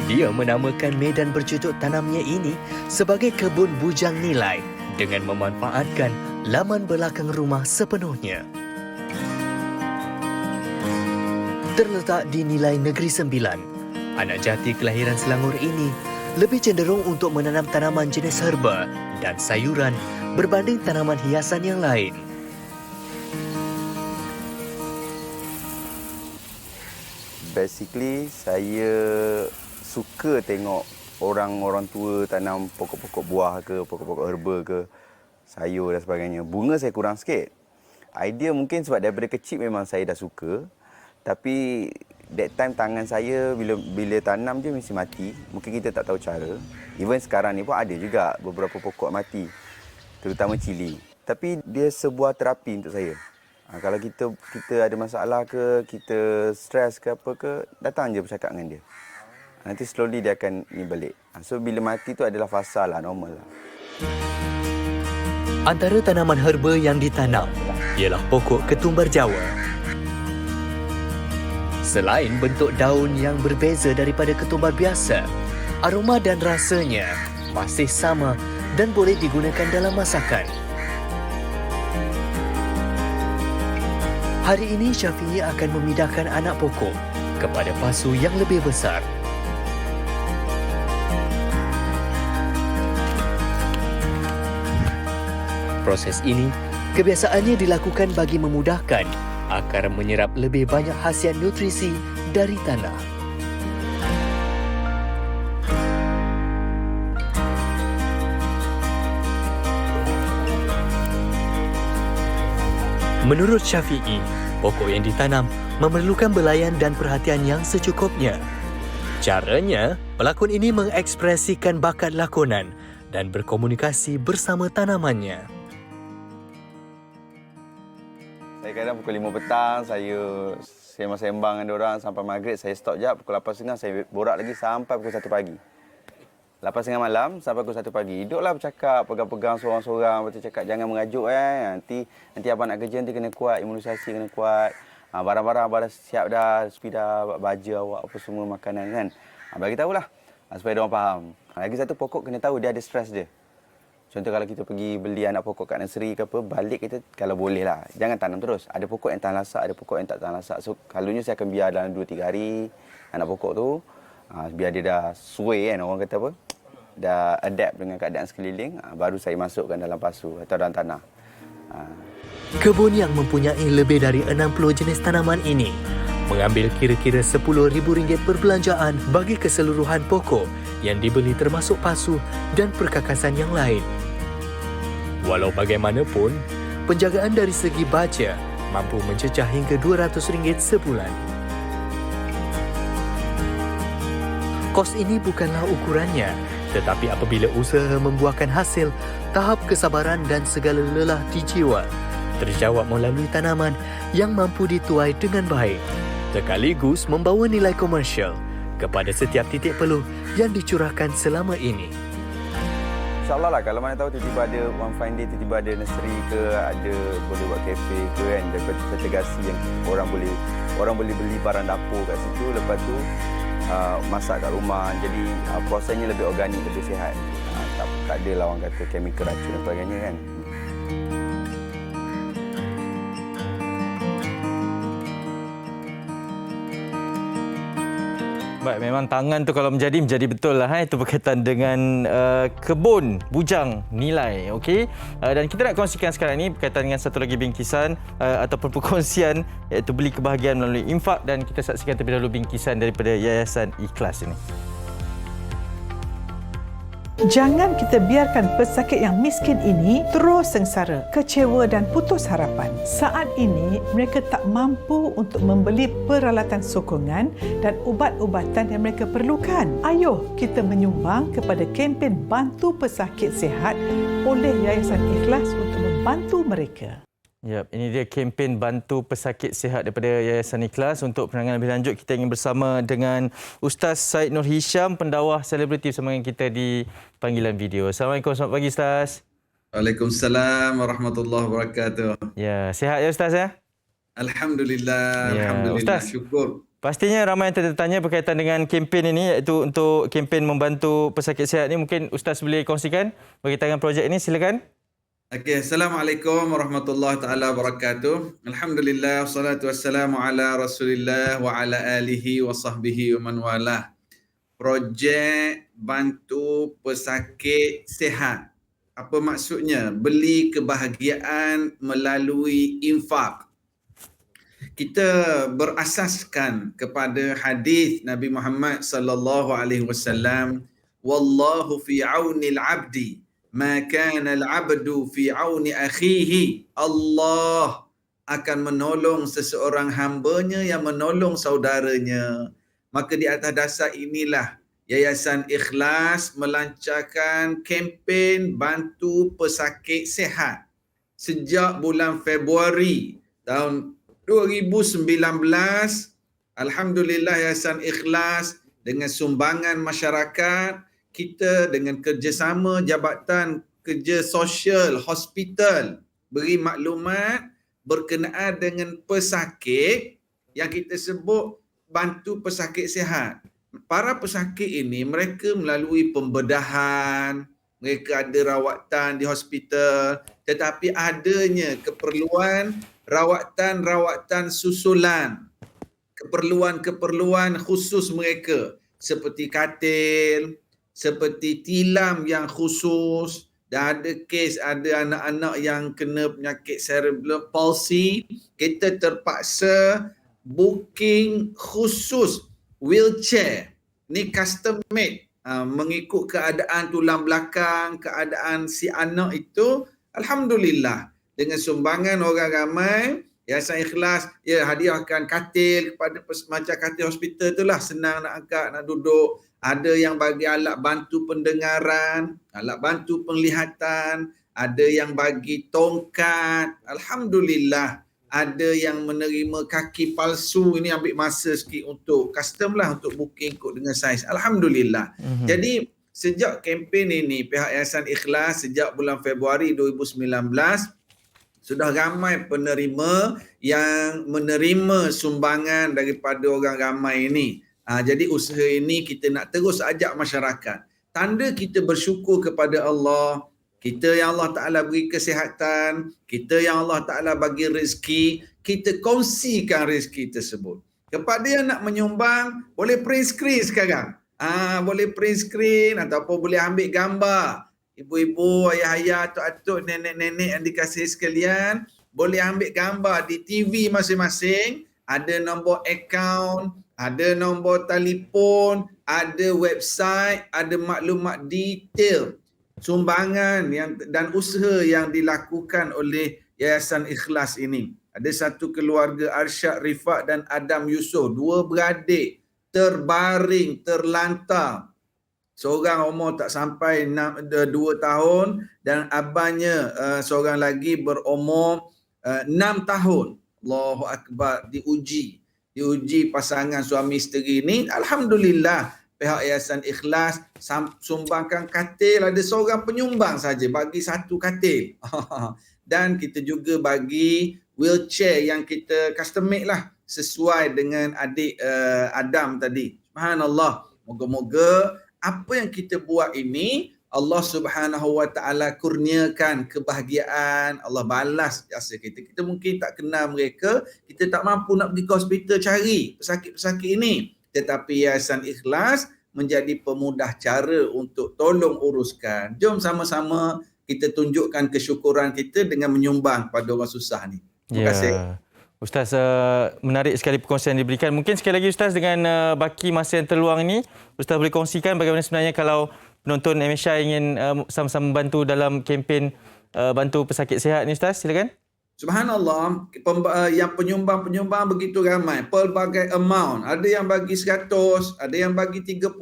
Dia menamakan medan bercucuk tanamnya ini sebagai kebun bujang Nilai dengan memanfaatkan laman belakang rumah sepenuhnya. Terletak di Nilai Negeri Sembilan, anak jati kelahiran Selangor ini lebih cenderung untuk menanam tanaman jenis herba dan sayuran berbanding tanaman hiasan yang lain. Basically, saya suka tengok orang-orang tua tanam pokok-pokok buah ke, pokok-pokok herba ke, sayur dan sebagainya. Bunga saya kurang sikit. Idea mungkin sebab daripada kecil memang saya dah suka. Tapi that time tangan saya bila tanam je mesti mati. Mungkin kita tak tahu cara. Even sekarang ni pun ada juga beberapa pokok mati. Terutama cili. Tapi dia sebuah terapi untuk saya. Kalau kita ada masalah ke, kita stres ke apa ke, datang je bercakap dengan dia. Nanti slowly dia akan ni balik. So bila mati tu adalah fasa lah, normal lah. Antara tanaman herba yang ditanam ialah pokok ketumbar Jawa. Selain bentuk daun yang berbeza daripada ketumbar biasa, aroma dan rasanya masih sama dan boleh digunakan dalam masakan. Hari ini Syafiee akan memindahkan anak pokok kepada pasu yang lebih besar. Proses ini kebiasaannya dilakukan bagi memudahkan akar menyerap lebih banyak khasiat nutrisi dari tanah. Menurut Syafiee, pokok yang ditanam memerlukan belayan dan perhatian yang secukupnya. Caranya, pelakon ini mengekspresikan bakat lakonan dan berkomunikasi bersama tanamannya. Saya kadang pukul 5 petang, saya sembang-sembang dengan diorang sampai maghrib, saya stop jap, pukul 8.30 saya borak lagi sampai pukul 1 pagi. 8:30 malam sampai pukul 1 pagi. Duduklah bercakap, pegang-pegang seorang-seorang. Lepas tu cakap jangan mengajuk Nanti abang nak kerja nanti kena kuat, imunisasi kena kuat. Barang-barang abang dah siap dah, sepida, baju awak apa semua makanan kan. Bagi tahulah supaya dia orang faham. Lagi satu pokok kena tahu dia ada stres dia. Contoh kalau kita pergi beli anak pokok kat nursery ke apa, balik kita kalau boleh lah. Jangan tanam terus. Ada pokok yang tahan lasak, ada pokok yang tak tahan lasak. So kalaunya saya akan biar dalam 2-3 hari anak pokok tu. Biar dia dah suai kan, orang kata apa. Dah adapt dengan keadaan sekeliling, baru saya masukkan dalam pasu atau dalam tanah. Kebun yang mempunyai lebih dari 60 jenis tanaman ini mengambil kira-kira RM10,000 perbelanjaan bagi keseluruhan pokok yang dibeli termasuk pasu dan perkakasan yang lain. Walau bagaimanapun, penjagaan dari segi baja mampu mencecah hingga RM200 sebulan. Kos ini bukanlah ukurannya, tetapi apabila usaha membuahkan hasil, tahap kesabaran dan segala lelah di jiwa terjawab melalui tanaman yang mampu dituai dengan baik, sekaligus membawa nilai komersial kepada setiap titik peluh yang dicurahkan selama ini. InsyaAllah lah, kalau mana tahu tiba-tiba ada one fine day, tiba-tiba ada nursery ke, ada boleh buat kafe ke kan, daripada segregasi yang orang boleh beli barang dapur kat situ, lepas tu masak kat rumah. Jadi prosesnya lebih organik, lebih sihat. Tak ada lah orang kata chemical racun dan sebagainya kan. Baik, memang tangan tu kalau menjadi betul lah. Itu berkaitan dengan kebun bujang nilai. Okey. Dan kita nak kongsikan sekarang ini berkaitan dengan satu lagi bingkisan ataupun perkongsian, iaitu beli kebahagiaan melalui infak, dan kita saksikan terlebih dahulu bingkisan daripada Yayasan Ikhlas ini. Jangan kita biarkan pesakit yang miskin ini terus sengsara, kecewa dan putus harapan. Saat ini, mereka tak mampu untuk membeli peralatan sokongan dan ubat-ubatan yang mereka perlukan. Ayuh kita menyumbang kepada kempen Bantu Pesakit Sihat oleh Yayasan Ikhlas untuk membantu mereka. Ya, ini dia kempen Bantu Pesakit Sihat daripada Yayasan Ikhlas. Untuk penerangan lebih lanjut, kita ingin bersama dengan Ustaz Syed Nur Hisham, pendawah selebriti bersama dengan kita di panggilan video. Assalamualaikum, selamat pagi Ustaz. Waalaikumsalam warahmatullahi wabarakatuh. Ya, sihat ya Ustaz ya? Alhamdulillah, ya, alhamdulillah, Ustaz, syukur. Pastinya ramai yang tertanya berkaitan dengan kempen ini, iaitu untuk kempen membantu pesakit sihat ini. Mungkin Ustaz boleh kongsikan berkaitan dengan projek ini, silakan. Okey, Assalamualaikum warahmatullahi taala wabarakatuh. Alhamdulillah, wassalatu wassalamu ala Rasulillah wa ala alihi wa sahbihi wa man walah. Projek Bantu Pesakit Sihat. Apa maksudnya? Beli kebahagiaan melalui infak. Kita berasaskan kepada hadis Nabi Muhammad sallallahu alaihi wasallam, wallahu fi aunil abdi ma kana al-'abdu fi 'auni akhihi. Allah akan menolong seseorang hambanya yang menolong saudaranya. Maka di atas dasar inilah Yayasan Ikhlas melancarkan kempen Bantu Pesakit Sihat sejak bulan Februari tahun 2019. Alhamdulillah, Yayasan Ikhlas dengan sumbangan masyarakat, kita dengan kerjasama Jabatan Kerja Sosial Hospital beri maklumat berkenaan dengan pesakit yang kita sebut Bantu Pesakit Sihat. Para pesakit ini mereka melalui pembedahan, mereka ada rawatan di hospital, tetapi adanya keperluan rawatan susulan, keperluan khusus mereka seperti katil, seperti tilam yang khusus, dan ada kes ada anak-anak yang kena penyakit cerebral palsy. Kita terpaksa booking khusus wheelchair. Ni custom made mengikut keadaan tulang belakang, keadaan si anak itu. Alhamdulillah, dengan sumbangan orang ramai, Yayasan Ikhlas hadiahkan katil kepada macam katil hospital itulah, senang nak angkat, nak duduk. Ada yang bagi alat bantu pendengaran, alat bantu penglihatan, ada yang bagi tongkat. Alhamdulillah, ada yang menerima kaki palsu. Ini ambil masa sikit untuk custom lah, untuk booking kod dengan saiz. Alhamdulillah. Jadi sejak kempen ini pihak Yayasan Ikhlas sejak bulan Februari 2019 sudah ramai penerima yang menerima sumbangan daripada orang ramai ini. Jadi usaha ini kita nak terus ajak masyarakat. Tanda kita bersyukur kepada Allah, kita yang Allah Ta'ala beri kesihatan, kita yang Allah Ta'ala bagi rezeki, kita kongsikan rezeki tersebut. Kepada yang nak menyumbang, boleh print screen sekarang. Boleh print screen ataupun boleh ambil gambar. Ibu-ibu, ayah-ayah, atuk-atuk, nenek-nenek yang dikasihi sekalian, boleh ambil gambar di TV masing-masing, ada nombor akaun, ada nombor telefon, ada website, ada maklumat detail sumbangan dan usaha yang dilakukan oleh Yayasan Ikhlas ini. Ada satu keluarga, Arsyad Rifat dan Adam Yusof, 2 beradik terbaring, terlantar. Seorang umur tak sampai 2 tahun dan abangnya seorang lagi berumur 6 tahun. Allahu Akbar, diuji pasangan suami isteri ini. Alhamdulillah pihak Yayasan Ikhlas sumbangkan katil, ada seorang penyumbang saja bagi 1 katil. Dan kita juga bagi wheelchair yang kita custom made lah sesuai dengan adik Adam tadi. Subhanallah. Moga-moga apa yang kita buat ini Allah Subhanahu Wa Taala kurniakan kebahagiaan, Allah balas jasa kita. Kita mungkin tak kenal mereka, kita tak mampu nak pergi ke hospital cari pesakit-pesakit ini. Tetapi Yayasan Ikhlas menjadi pemudah cara untuk tolong uruskan. Jom sama-sama kita tunjukkan kesyukuran kita dengan menyumbang pada orang susah ni. Terima kasih. Ustaz, menarik sekali perkongsian yang diberikan. Mungkin sekali lagi Ustaz, dengan baki masa yang terluang ini, Ustaz boleh kongsikan bagaimana sebenarnya kalau penonton MSI ingin sama-sama membantu dalam kempen bantu pesakit sihat ni Ustaz, silakan. Subhanallah, yang penyumbang-penyumbang begitu ramai, pelbagai amount. Ada yang bagi 100, ada yang bagi 30,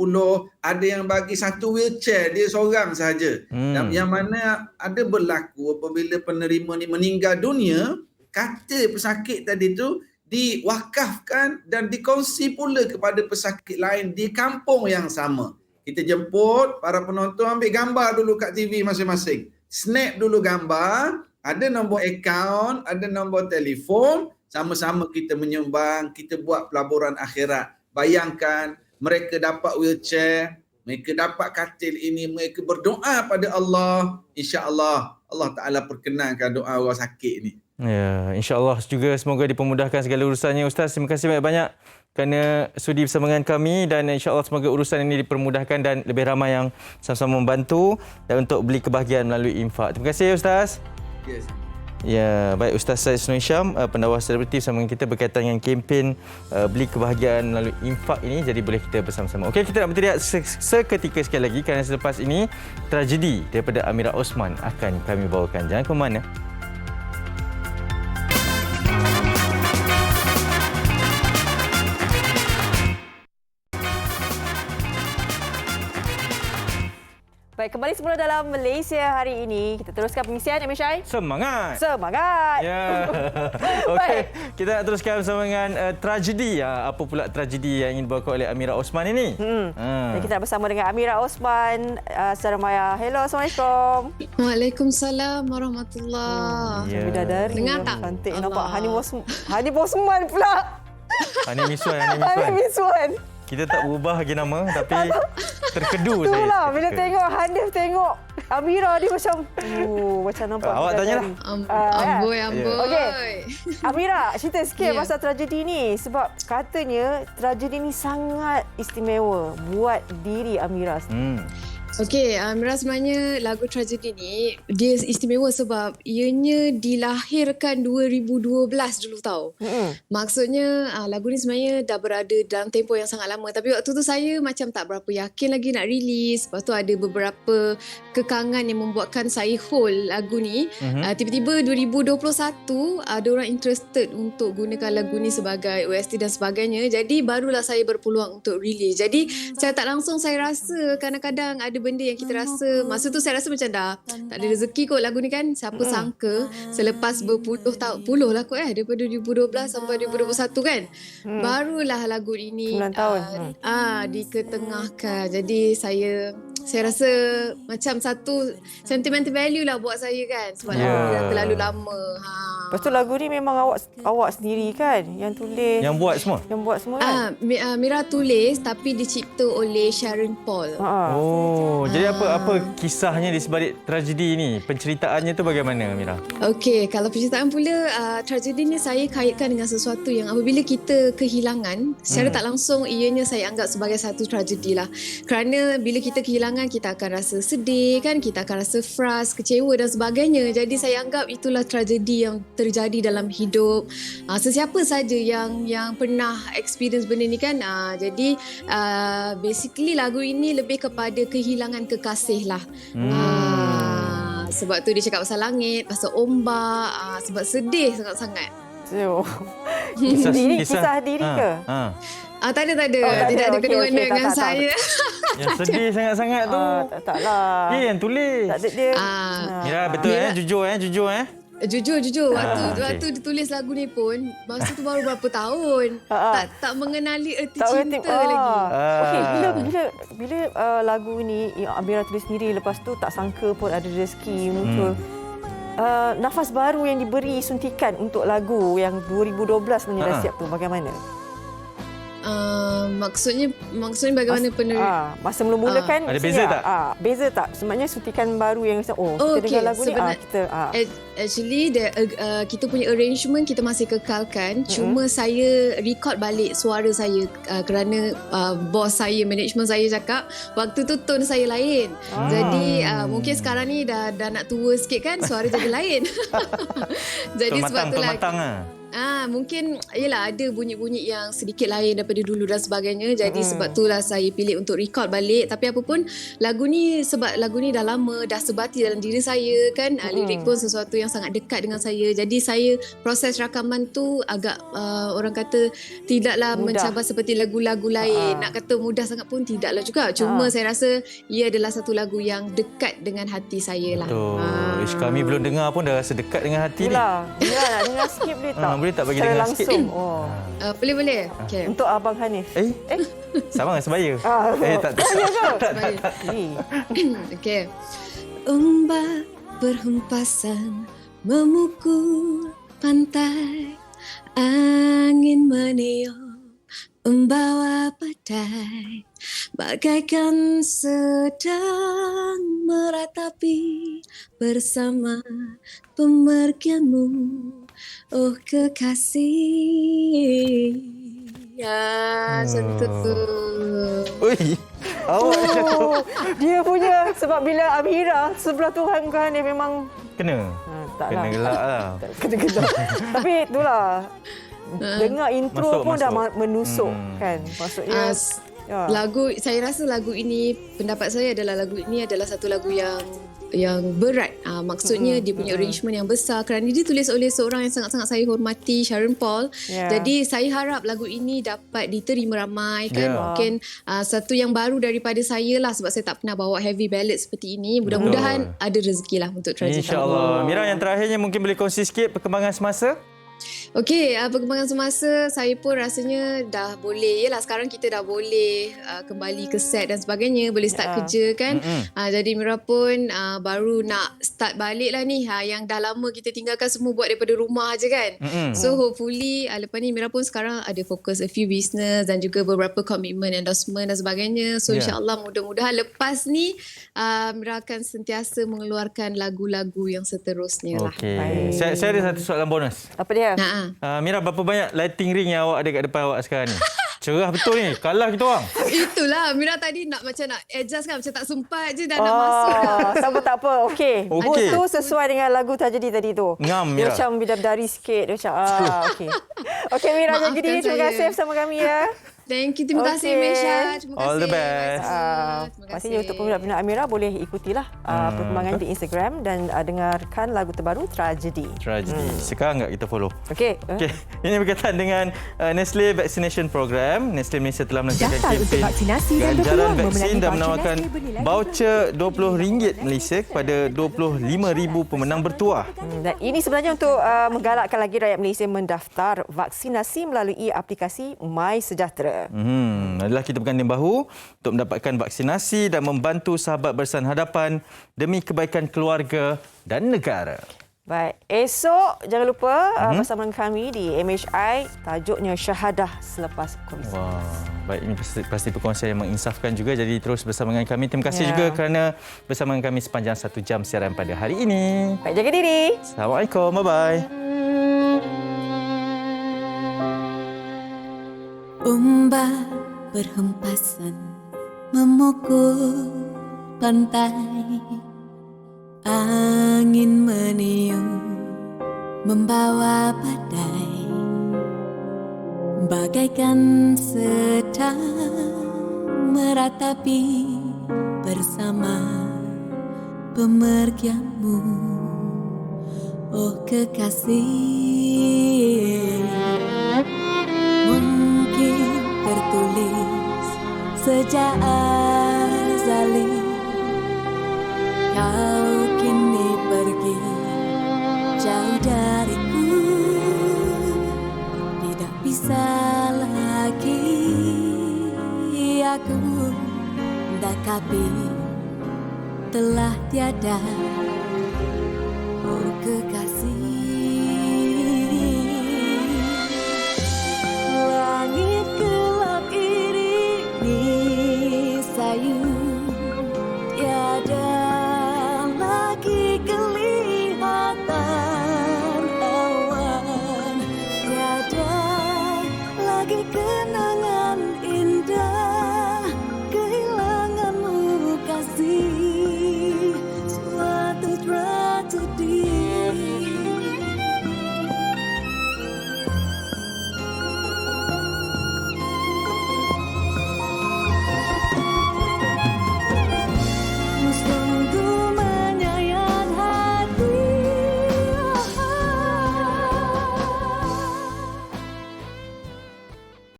ada yang bagi 1 wheelchair, dia seorang sahaja. Dan yang mana ada berlaku apabila penerima ni meninggal dunia, katil pesakit tadi tu diwakafkan dan dikongsi pula kepada pesakit lain di kampung yang sama. Kita jemput para penonton, ambil gambar dulu kat TV masing-masing. Snap dulu gambar, ada nombor akaun, ada nombor telefon, sama-sama kita menyumbang, kita buat pelaburan akhirat. Bayangkan mereka dapat wheelchair, mereka dapat katil ini, mereka berdoa pada Allah, insya-Allah Allah Ta'ala perkenankan doa orang sakit ni. Ya, insya-Allah juga semoga dipermudahkan segala urusannya Ustaz. Terima kasih banyak-banyak kerana sudi bersama dengan kami dan insya-Allah semoga urusan ini dipermudahkan dan lebih ramai yang sama-sama membantu dan untuk beli kebahagiaan melalui infak. Terima kasih Ustaz. Yes. Ya, baik Ustaz Syed Isnur Hisham, pendakwa selebriti bersama dengan kita berkaitan dengan kempen beli kebahagiaan melalui infak ini, jadi boleh kita bersama-sama. Okey, kita nak berteriak seketika sekali lagi kerana selepas ini tragedi daripada Amira Osman akan kami bawakan. Jangan ke mana. Baik, kembali semula dalam Malaysia hari ini. Kita teruskan pengisian, Syai. Semangat! Semangat! Ya. Okey, kita nak teruskan bersama dengan tragedi. Apa pula tragedi yang ingin dibawakan oleh Amira Osman ini? Dan kita bersama dengan Amira Osman secara maya. Hello, Assalamualaikum. Waalaikumsalam warahmatullahi. Bidadari. Dengar tak? Cantik nampak. Hani Bosman pula. Hani Miswan. Hani Miswan. Kita tak berubah lagi nama tapi terkedu saya. Itulah bila tengok Hanif tengok Amira dia macam nampak. Awak tanyalah. Amboi. Okey. Amira, cerita sikit pasal tragedi ni sebab katanya tragedi ni sangat istimewa buat diri Amira sendiri. Okey, Amira sebenarnya lagu tragedi ni dia istimewa sebab ianya dilahirkan 2012 dulu tau. Maksudnya lagu ni sebenarnya dah berada dalam tempoh yang sangat lama, tapi waktu tu saya macam tak berapa yakin lagi nak release. Lepas tu ada beberapa kekangan yang membuatkan saya hold lagu ni. Tiba-tiba 2021 ada orang interested untuk gunakan lagu ni sebagai OST dan sebagainya. Jadi barulah saya berpeluang untuk release. Jadi saya tak langsung saya rasa kadang-kadang ada benda yang kita rasa masa tu saya rasa macam dah tak ada rezeki kot lagu ni kan. Siapa sangka selepas berpuluh tahun, puluh lah kot daripada 2012 sampai 2021 kan, barulah lagu ini 9 tahun diketengahkan. Jadi saya saya rasa macam satu sentimental value lah buat saya kan. Sebab lagu ni dah terlalu lama. Lepas tu lagu ni memang awak sendiri kan yang tulis? Yang buat semua? Yang buat semua kan? Mira tulis tapi dicipta oleh Sharon Paul. Jadi apa kisahnya di sebalik tragedi ni? Penceritaannya tu bagaimana, Mira? Okey, kalau penceritaan pula, tragedi ni saya kaitkan dengan sesuatu yang apabila kita kehilangan, secara tak langsung ianya saya anggap sebagai satu tragedi lah. Kerana bila kita kehilangan, kita akan rasa sedih kan, kita akan rasa frust, kecewa dan sebagainya. Jadi saya anggap itulah tragedi yang terjadi dalam hidup sesiapa saja yang pernah experience benda ni kan. Jadi basically lagu ini lebih kepada kehilangan kekasih lah. Sebab tu dia cakap pasal langit, pasal ombak, sebab sedih sangat-sangat. Kisah diri ke? Tak ada. Tidak ada kena-mena dengan saya. Yang sedih sangat-sangat tu. Taklah. Dia yang tulis. Tak ada dia. Mira, betul jujur. Jujur. Waktu ditulis lagu ni pun, masa tu baru berapa tahun. Tak mengenali erti cinta lagi. Okey, bila lagu ni Amira tulis sendiri, lepas tu tak sangka pun ada rezeki muncul. Nafas baru yang diberi suntikan untuk lagu yang 2012 punya dah siap tu bagaimana? Maksudnya bagaimana masa mula-mula kan ada beza tak? Beza tak? Sebenarnya suntikan baru yang kita dengar lagu ni actually kita punya arrangement kita masih kekalkan. Cuma saya record balik suara saya kerana bos saya, management saya cakap waktu tu tone saya lain. Jadi mungkin sekarang ni dah nak tua sikit kan, suara jadi lain. Jadi sebab tu lah mungkin yelah ada bunyi-bunyi yang sedikit lain daripada dulu dan sebagainya. Jadi sebab itulah saya pilih untuk record balik. Tapi apa pun sebab lagu ni dah lama, dah sebati dalam diri saya kan. Lirik pun sesuatu yang sangat dekat dengan saya. Jadi saya proses rakaman tu agak orang kata tidaklah mencabar seperti lagu-lagu lain. Nak kata mudah sangat pun tidaklah juga. Cuma saya rasa ia adalah satu lagu yang dekat dengan hati saya lah. Betul. Kami belum dengar pun dah rasa dekat dengan hati ni. Mira nak dengar sikit boleh tak? Boleh tak bagi dengar sikit? Boleh. Okay. Untuk Abang Hanif. Sama dengan sebaya. Tak. Okey. Ombak berhempasan memukul pantai, angin meniup membawa badai, bagaikan sedang meratapi bersama pemergianmu, oh kekasih. Dia punya sebab bila Amira sebelah Tuhan kan dia memang kena gelak lah. Kena gelak. Tapi itulah dengar intro pun dah menusuk kan. Maksudnya saya rasa lagu ini, pendapat saya adalah lagu ini adalah satu lagu yang berat. Maksudnya dia punya arrangement yang besar kerana dia tulis oleh seorang yang sangat-sangat saya hormati, Sharon Paul. Jadi saya harap lagu ini dapat diterima ramai kan. Mungkin satu yang baru daripada saya lah sebab saya tak pernah bawa heavy ballad seperti ini. Mudah-mudahan ada rezeki lah untuk tragedi. InsyaAllah. Mira, yang terakhirnya mungkin boleh kongsi sikit perkembangan semasa? Okey, perkembangan semasa saya pun rasanya dah boleh. Yalah, sekarang kita dah boleh kembali ke set dan sebagainya, boleh start kerja kan. Jadi Mira pun baru nak start balik lah ni. Yang dah lama kita tinggalkan semua buat daripada rumah aja kan. So hopefully lepas ni Mira pun sekarang ada fokus a few business dan juga beberapa commitment, endorsement dan sebagainya. So insyaAllah mudah-mudahan lepas ni Mira akan sentiasa mengeluarkan lagu-lagu yang seterusnya lah. Saya ada satu soalan bonus. Apa dia? Mira, berapa banyak lighting ring yang awak ada kat depan awak sekarang ni? Cerah betul ni. Kalah kita orang. Itulah. Mira tadi nak adjust kan. Macam tak sempat je dah nak masuk dah. Tak apa. Okey. Itu sesuai dengan lagu tragedi tadi tu. Ngam, Mira. Mira. Macam bidadari sikit. Dia macam okey. Okey Mira, jadi terima kasih bersama kami ya. Thank you. Terima kasih Mesha. Terima kasih. All the best. Pastinya untuk peminat-peminat Amira boleh ikutilah perkembangan di Instagram dan dengarkan lagu terbaru Tragedy. Sekarang enggak kita follow? Okey. Ini berkaitan dengan Nestle Vaccination Program. Nestle Malaysia telah melancarkan kempen ganjaran vaksin dan menawarkan voucher RM20 Malaysia kepada 25,000 pemenang bertuah. Dan ini sebenarnya untuk menggalakkan lagi rakyat Malaysia mendaftar vaksinasi melalui aplikasi My Sejahtera. Adalah kita berganding bahu untuk mendapatkan vaksinasi dan membantu sahabat bersahan hadapan demi kebaikan keluarga dan negara. Baik, esok jangan lupa bersama dengan kami di MHI, tajuknya Syahadah Selepas Covid-19. Wah, baik, ini pasti perkongsian yang menginsafkan juga, jadi terus bersama dengan kami. Terima kasih juga kerana bersama dengan kami sepanjang 1 jam siaran pada hari ini. Baik, jaga diri. Assalamualaikum, bye-bye. Ombak berhempasan memukul pantai, angin meniup membawa badai, bagaikan sedang meratapi bersama pemergianmu, oh kekasih. Mungkin tertulis sejak azali, kau kini pergi jauh dariku, tidak bisa lagi aku dakapi, telah tiada, oh kekasih.